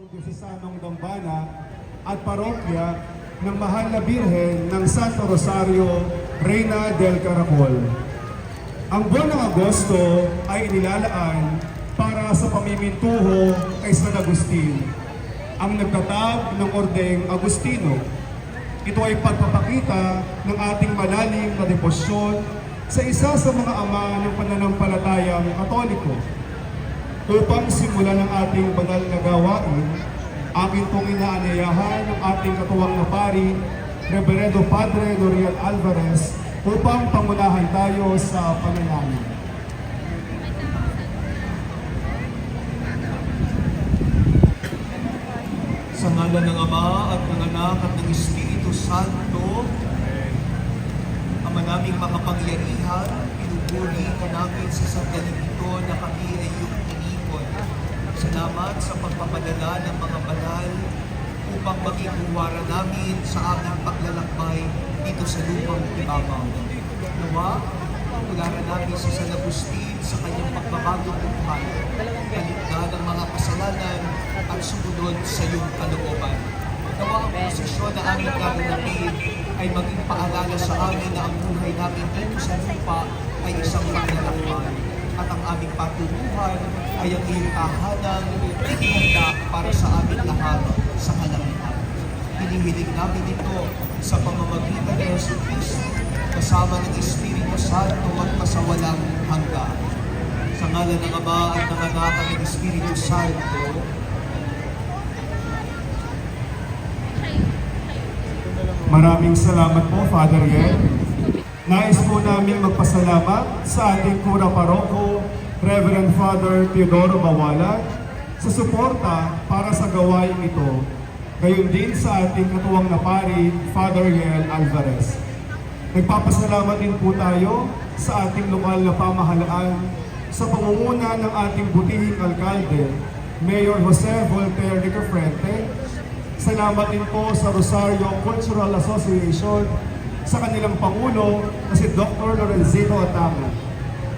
ang Diocesanong Dambana at parokya ng Mahal na Birhen ng Santo Rosario, Reina del Caracol. Ang buwan ng Agosto ay inilalaan para sa pamimintuho kay San Agustin, ang nagtatag ng Ordeng Agustino. Ito ay pagpapakita ng ating malalim na debosyon sa isa sa mga ama ng pananampalatayang Katoliko. Upang simulan ang ating banal na gawain, akin pong inaanyayahan ng ating katuwang na pari, Reverendo Padre Noriel Alvarez, upang pangunahan tayo sa panalangin. Sa ngalan ng Ama at ng Anak at ng Espiritu Santo, Ama naming makapangyarihan, pinupuri ka namin sa sandaling ito na kami ay iyong tinipon. Salamat sa pagpapadala ng mga banal upang maging huwara namin sa aming paglalakbay dito sa lupang ibabaw. Nawa, tularan namin si San Agustin sa kanyang pagbabagong buhay, kaligtaan ng mga kasalanan at sumunod sa iyong kalooban. Nawa ang posisyon na aming gaganapin ay maging paalala sa amin na ang buhay namin dito sa lupa ay isang paglalakbay at ang aming patutuhan ay ang iyong tahanang inihanda para sa aming lahat sa kalangitan. Hinihiling namin ito sa pamamagitan ni Jesus Cristo kasama ng Espiritu Santo magpasawalang hanggan. Sa ngalan ng Ama at ng Anak at ng Espiritu Santo. Maraming salamat po, Father Yen. Nais po namin magpasalamat sa ating Kura Paroko, Reverend Father Teodoro Bawalat, sa suporta para sa gawain ito. Gayon din sa ating katuwang na pari, Father Yen Alvarez. Nagpapasalamat din po tayo sa ating lokal na pamahalaan sa pangunguna ng ating butihing alkalde, Mayor Jose Voltaire de Cafrente. Salamat din po sa Rosario Cultural Association sa kanilang Pangulo na si Dr. Lorenzito Atama.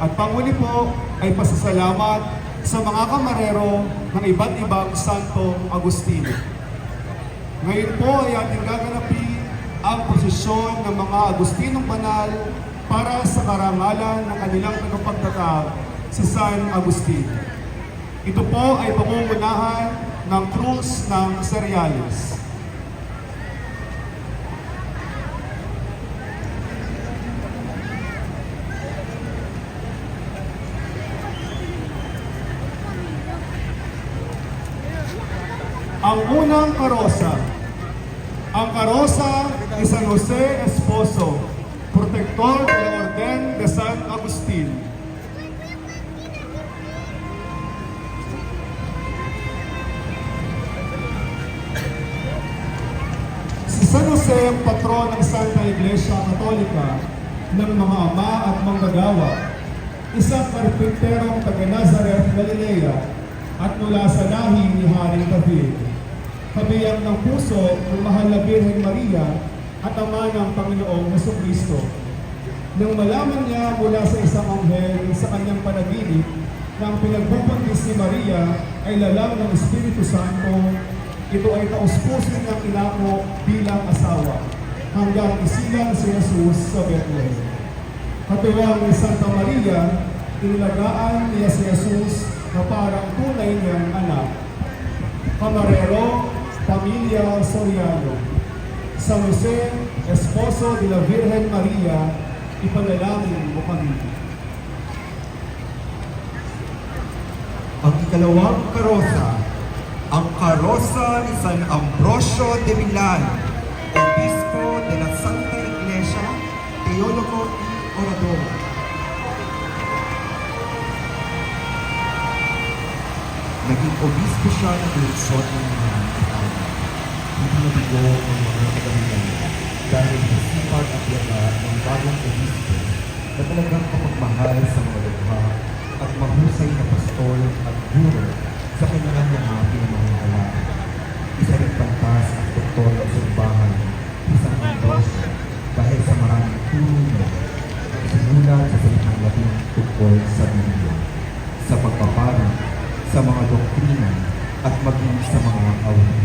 At panguli po ay pasasalamat sa mga kamarero ng iba't ibang Santong Agustino. Ngayon po ay ating gaganapin ang prosesyon ng mga Agustinong Banal para sa karangalan ng kanilang tagapagtatag si San Agustin. Ito po ay pangungunahan ng krus ng Cereales. Ang unang karosa. Ang karosa ni San Jose Esposo, Protector de la Orden de San Agustin. Si San Jose ang patron ng Santa Iglesia Katolika ng mga ama at manggagawa, isang karpinterong taga-Nazareth, Galilea, at mula sa lahi ni Haring David. Kabiyang ng puso ng Mahal na Birhen Maria at Ama ng Panginoong Jesucristo. Nang malaman niya mula sa isang anghel sa kanyang panaginip na ang pinagbubuntis ni Maria ay lalang ng Espiritu Santo, ito ay taus-pusin ng inako bilang asawa hanggang isilang si Jesus sa Bethlehem. Katuwang ni Santa Maria, inilagaan niya si Jesus na parang tunay niyang anak. Kamarero, Pamilya Soriano, San Jose, Esposo de la Virgen Maria, ipanalangin mo kami. Ang ikalawang karosa, ang karosa ni San Ambrosio de Milan, Obispo de la Santa Iglesia, Teologo y Orador. Naging obispo siya ng lungsod ng mga Italia. Hindi nabigo ang mga kagamitan dahil sa sipag at yaga ng bagong obispo na talagang kapagmahal sa mga lugha at mahusay na pastor at guro sa kanilang mga pinamamahalaan. Isa rin pantas ang doktor ng simbahan ni San Ambrosio dahil sa maraming tulong niya na isinulat sa salitang Latin tungkol sa Biblia, sa pagpapara, sa mga doktrina at maging sa mga awit.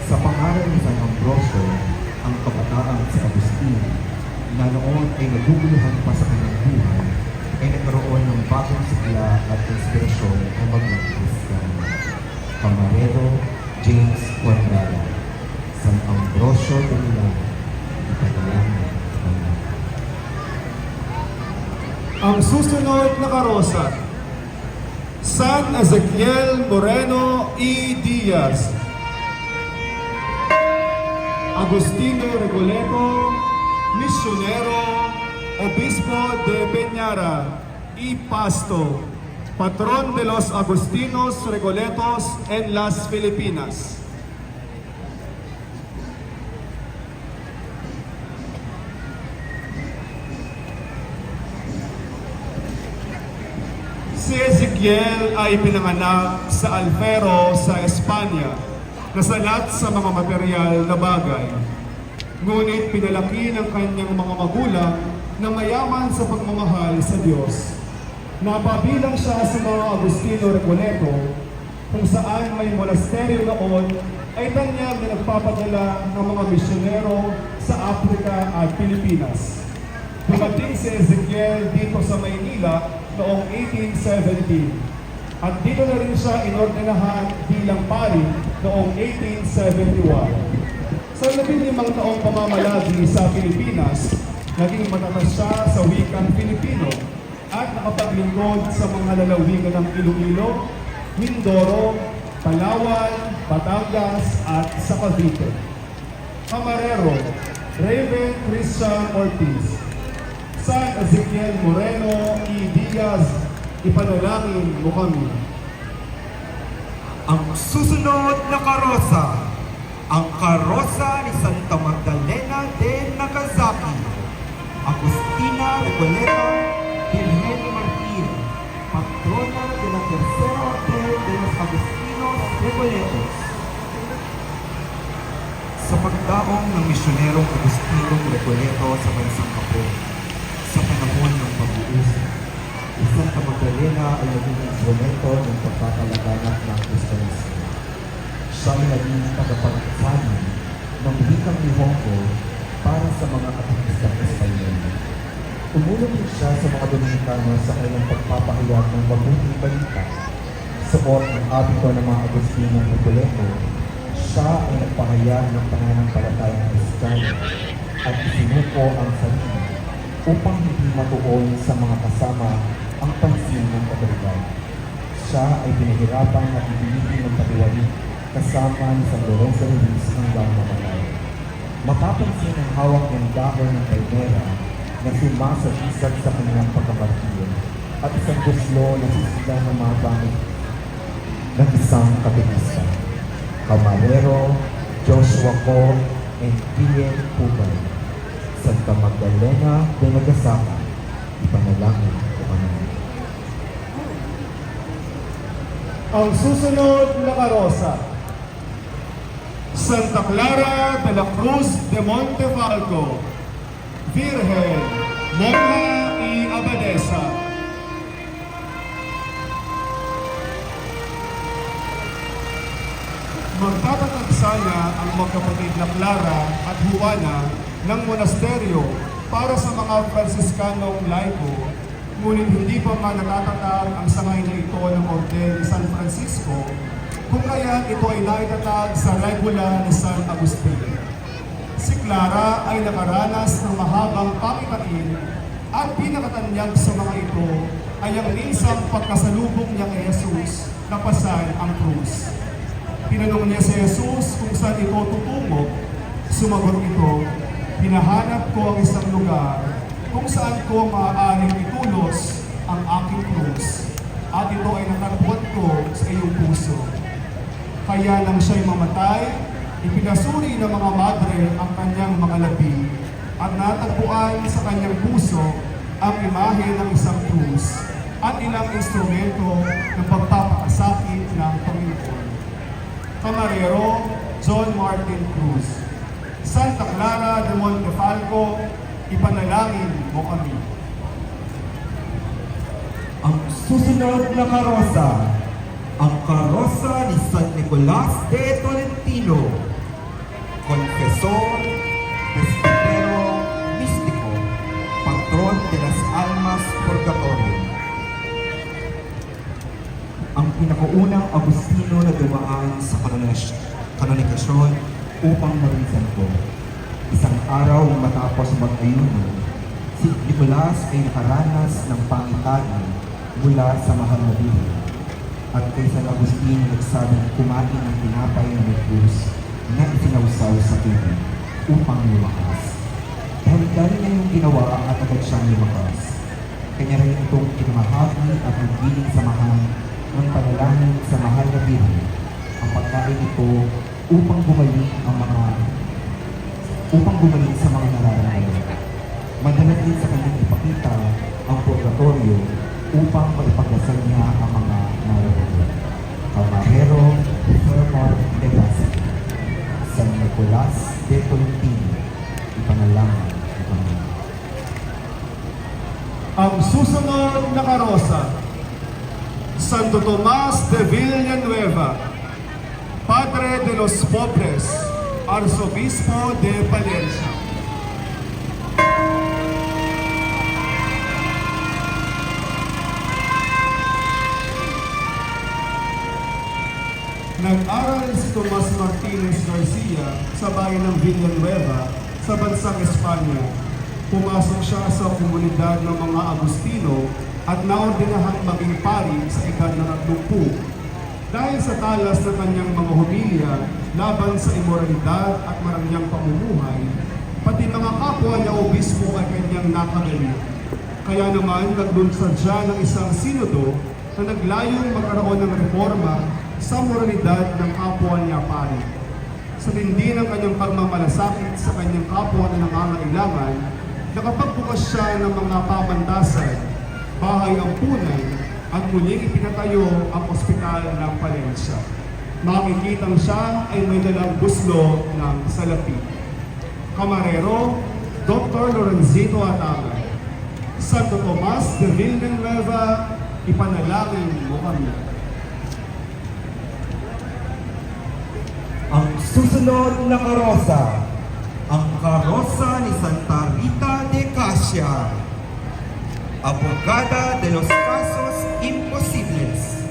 Sa pangalan ni San Ambrosio, ang kabataang si Agustin, na noon ay naguguluhan pa sa kanyang buhay, ay nagkaroon ng bagong sigla at inspirasyon ang maging Kristiyano. Camarero James Cuadrada, San Ambrosio de Milano, ipanalangin namin. Ang susunod na karosa, San Ezequiel Moreno E. Diaz, Agustino Recoleto, Misyonero, Obispo de Peñara y Pasto, Patron de los Agustinos Recoletos en las Filipinas. Si Ezequiel ay pinanganak sa Alfero sa Espanya, nasalat sa mga material na bagay. Ngunit pinalaki ng kanyang mga magulang na mayaman sa pagmamahal sa Diyos. Napabilang siya sa mga Agustino Recoleto, kung saan may monasteryo noon ay tanyag na nagpapadala ng mga misyonero sa Africa at Pilipinas. Dumating si Ezequiel dito sa Maynila noong 1817 at dito na rin siya inordinahan bilang pari noong 1871. Sa 15 taong pamamalagi sa Pilipinas, naging matatas siya sa wikang Filipino at nakapaglingkod sa mga lalawigan ng Iloilo, Mindoro, Palawan, Batangas at sa Cavite. Camarero, Raven Christian Ortiz, San Ezequiel Moreno E. Diaz, ipanalangin mo kami. Ang susunod na karosa, ang karosa ni Santa Magdalena de Nagasaki, Agustina Recoleta, Virgen Martir, patrona de la Tercera Orden de los Agustinos Recoletos. Sa pagdaong ng misyonerong Agustinong Recoleto sa bansang Hapon, sa panahon ng pag-uusap, Santa Magdalena ay naging instrumento ng pagpapalaganap ng Kristiyanismo. Siya ay naging tagapagsasabi ng wikang Nihongo para sa mga katekistang Espanyol. Tumulong din siya sa mga Dominikano sa kanyang pagpapahayag ng mabuting balita. Suot ang abito ng mga Agustinong Recoleto, siya ay nagpahayag ng pananampalatayang Kristiyano at isinuko ang sarili upang hindi matuon sa mga kasama ang pansin ng katolikal. Siya ay pinahirapan at ibinigin ng katiwali kasama ni San Lorenzo Ruiz hanggang mamatay. Mapapansin ang hawak ng dahon ng palmera na sumasabisag sa kanyang pagkamartir at isang guslo na sisila ng mga gamit ng isang katekista. Camarero, Joshua Co, and Pierre Pugay, Santa Magdalena de Nagasaki, ipanalangin ko kami. Ang susunod na karosa, Santa Clara de la Cruz de Montefalco, Virgen, Monja y Abadesa. Magtatatag sana ang magkapatid na Clara at Juana ng monasteryo para sa mga Fransiskanong laiko, ngunit hindi pa man natatatag ang sangay na ito ng Orden ni San Francisco, kung kaya ito ay naitatag sa regula ni San Agustin. Si Clara ay nakaranas ng mahabang pakitain at pinakatanyag sa mga ito ay ang minsang pagkasalubong niya kay Jesus na pasay ang krus. Tinanong niya si Jesus kung saan ito tutungo. Sumagot ito, hinahanap ko ang isang lugar kung saan ko maaaring itulos ang aking krus at ito ay natagpuan ko sa iyong puso. Kaya nang siya'y mamatay, ipinasuri ng mga madre ang kanyang mga labi at natagpuan sa kanyang puso ang imahe ng isang krus at ilang instrumento ng pagpapakasakit ng Panginoon. Camarero, John Martin Cruz. Santa Clara de Montefalco, ipanalangin mo kami. Ang susunod na karosa, ang karosa ni San Nicolas de Tolentino, Confesor, Presbitero, Mistiko, Patron de las Almas Purgatorio. Ang pinakaunang Agustino na dumaan sa kanonikasyon upang maging santo. Isang araw matapos mag-ayuno, si Nicolas ay nakaranas ng pangitain mula sa mahal na Biblia. At kay San Agustin nagsabing kumain ng tinapay na may krus na isinawsaw sa tubig upang lumakas. Dahil dahil niya yung ginawa at agad siyang lumakas. Kanya rin itong kinamahagi at nagbiling samahan ng panalangin sa mahal na Biblia. Ang pagkain ito upang gumaling sa mga nararamdaman. Madalas din sa kanyang ipakita ang purgatorio upang maipagdasal niya ang mga nararamdaman. Camarero, Fermor de Gasa, San Nicolas de Tolentino, ipanalangin ito niya. Ang susunod na karosa, Santo Tomas de Villanueva, Padre de los Pobres, Arzobispo de Palencia. Nag-aral si Tomas Martinez Garcia sa bayan ng Villanueva sa bansang Espanya. Pumasok siya sa komunidad ng mga Agustino at naordinahang maging pari sa edad na 30. Dahil sa talas ng kanyang mga humilya laban sa imoralidad at marangyang pamumuhay, pati mga kapwa niya obispo ay kanyang nakagalit. Kaya naman naglunsad siya ng isang sinodo na naglayong magkaroon ng reforma sa moralidad ng kapwa niya pari. Sa tindi ng kanyang pagmamalasakit sa kanyang kapwa na nangangailangan, nakapagbukas siya ng mga pamantasan, bahay ampunan, at muling ipinatayo ang ospital ng Palencia. Makikitang siya ay may dalang buslo ng salapi. Camarero, Dr. Lorenzito Atanga. Santo Tomas de Villanueva, ipanalangin mo kami. Ang susunod na karosa, ang karosa ni Santa Rita de Casia, Abogada de los Casos Imposibles.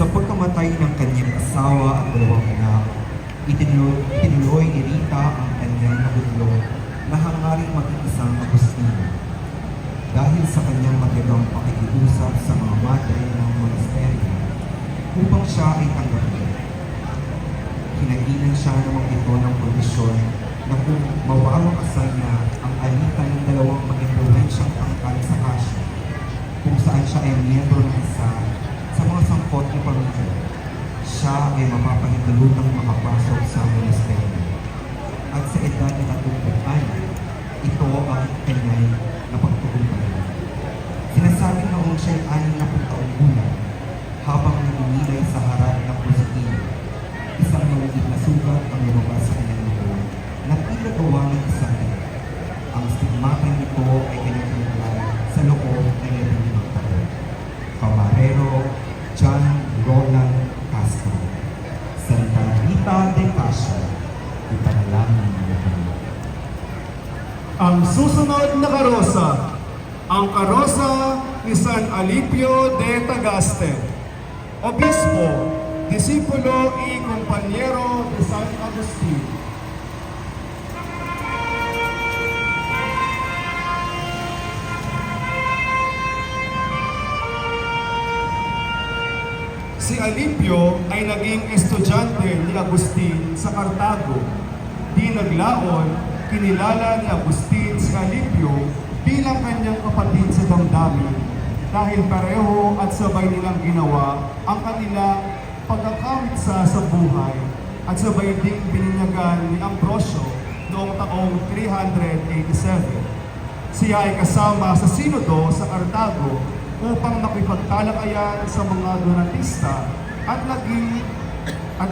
Sa pagkamatay ng kanyang asawa at dalawang anak, itinuloy ni Rita ang kanyang nabudlo na hangaring maging isang Agustino. Dahil sa kanyang matigang pakikiusap sa mga madre ng monasteryo upang siya ay tanggapin. Kinagilan siya naman ito ng kondisyon na kung mawawakasan niya ang alitan ng dalawang mag-impluwensyang pangkat sa Asia, kung saan siya ay miyembro ng isa sa mga sangkot na pamilya, siya ay mapapahintulutang makapasok sa monasteryo. At sa edad na 36, ito ang kanya'y napagtugumpayan. Sinasabing noong siya'y 60 taong gulang, habang nagumilay sa harap ng prosecutor, isang maliit na sugat ang lumabas sa kanyang loob na tila gawa ng isang ito. Ang stigmata nito ay kanyang pinaglaan sa loob ng 15 taon. Camarero, John Roland Castro, Santa Rita de Casia, ipanalangin mo kami. Ang susunod na karosa, ang karosa ni San Alipio de Tagaste, Obispo, Disipulo y Compañero de San Agustin. Si Alipio ay naging estudyante ni Agustin sa Cartago. Di naglaon, kinilala ni Agustin si Alipio bilang kanyang kapatid sa damdamin dahil pareho at sabay nilang ginawa ang kanilang pagkakamit sa buhay at sabay ding bininyagan ni Ambrosio noong taong 387. Siya ay kasama sa Sinodo sa Cartago upang makipagtalakayan sa mga Donatista at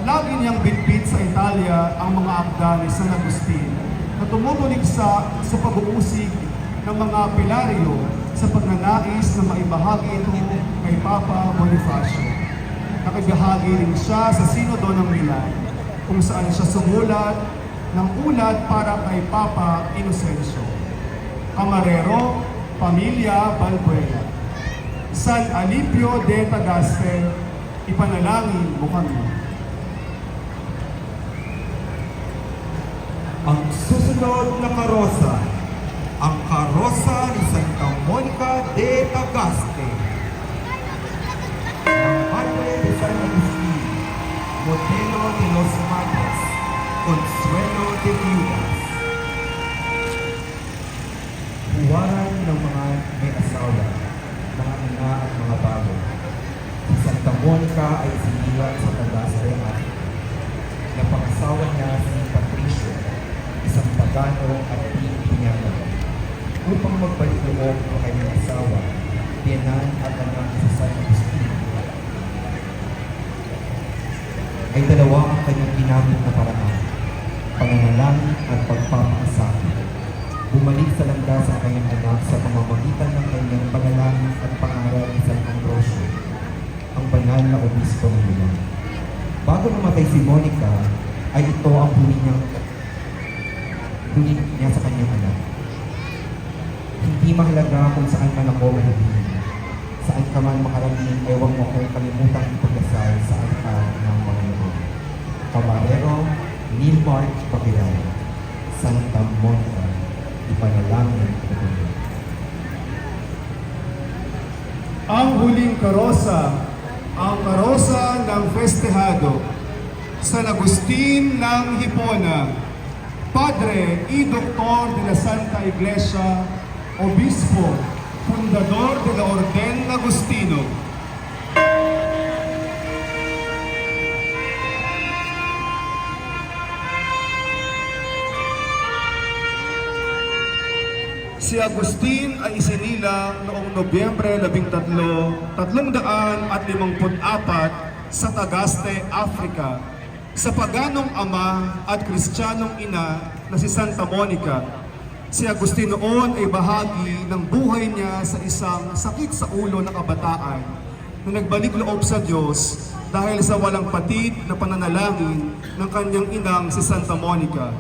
lagi niyang bitbit sa Italia ang mga akda ni San Agustin na tumutulig sa pag-uusig ng mga pilaryo sa pagnanais na maibahagi ito kay Papa Bonifacio. Nakibahagi rin siya sa Sinodo ng Milan, kung saan siya sumulat ng ulat para kay Papa Inocencio. Camarero, Pamilya Balbuena. San Alipio de Tagaste, ipanalangin mo kami. Ang susunod na karosa, ang karosa ni Santa Monica de Tagaste. Ang Madre de San Agustin, Modelo de los Madres, Consuelo de Viudas. Huwaran ng mga may asawa, mga ina at mga bago. Si Santa Monica ay sinilang sa Tagaste at napangasawa niya si Patricio, isang pagano at pinyaman, upang magbalik loob ang kanyang asawa, biyanan at anak sa San Agustin. Ay dalawa ang kanyang ginamit na paraan, pananalangin at pagpapakasakit. Bumalik sa landas ang kanyang anak sa pamamagitan ng kanyang panalangin at pangaral ni San Ambrosio, ang banal na obispo ng Milan. Bago namatay si Monica, ay ito ang huli niya sa kanyang anak. Hindi mahalaga kung saan man ako mahulin. Saan ka man makarating, ay huwag mo akong kalimutang ipagdasal sa altar ng Panginoon. Camarero, Nilmark Pakiray, Santa Monica, ipanalangin ko kayo. Ang huling karosa, ang karosa ng festehado, San Agustin ng Hipona, Padre y Doctor de la Santa Iglesia, Obispo, Fundador de la Orden Agustino. Si Agustin ay isinilang noong Nobyembre 13, 354 sa Tagaste, Africa, sa paganong ama at Kristiyanong ina na si Santa Monica. Si Agustin noon ay bahagi ng buhay niya sa isang sakit sa ulo na kabataan na nagbalik loob sa Diyos dahil sa walang patid na pananalangin ng kanyang inang si Santa Monica.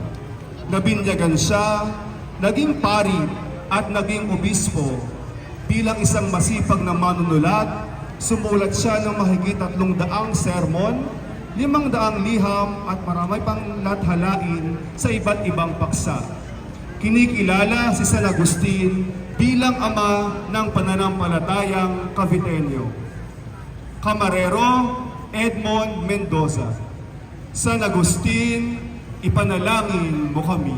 Nabinyagan siya, naging pari at naging obispo. Bilang isang masipag na manunulat, sumulat siya ng mahigit 300 sermon, 500 liham at marami pang lathalain sa iba't ibang paksa. Kinikilala si San Agustin bilang ama ng pananampalatayang Caviteño. Camarero, Edmond Mendoza. San Agustin, ipanalangin mo kami.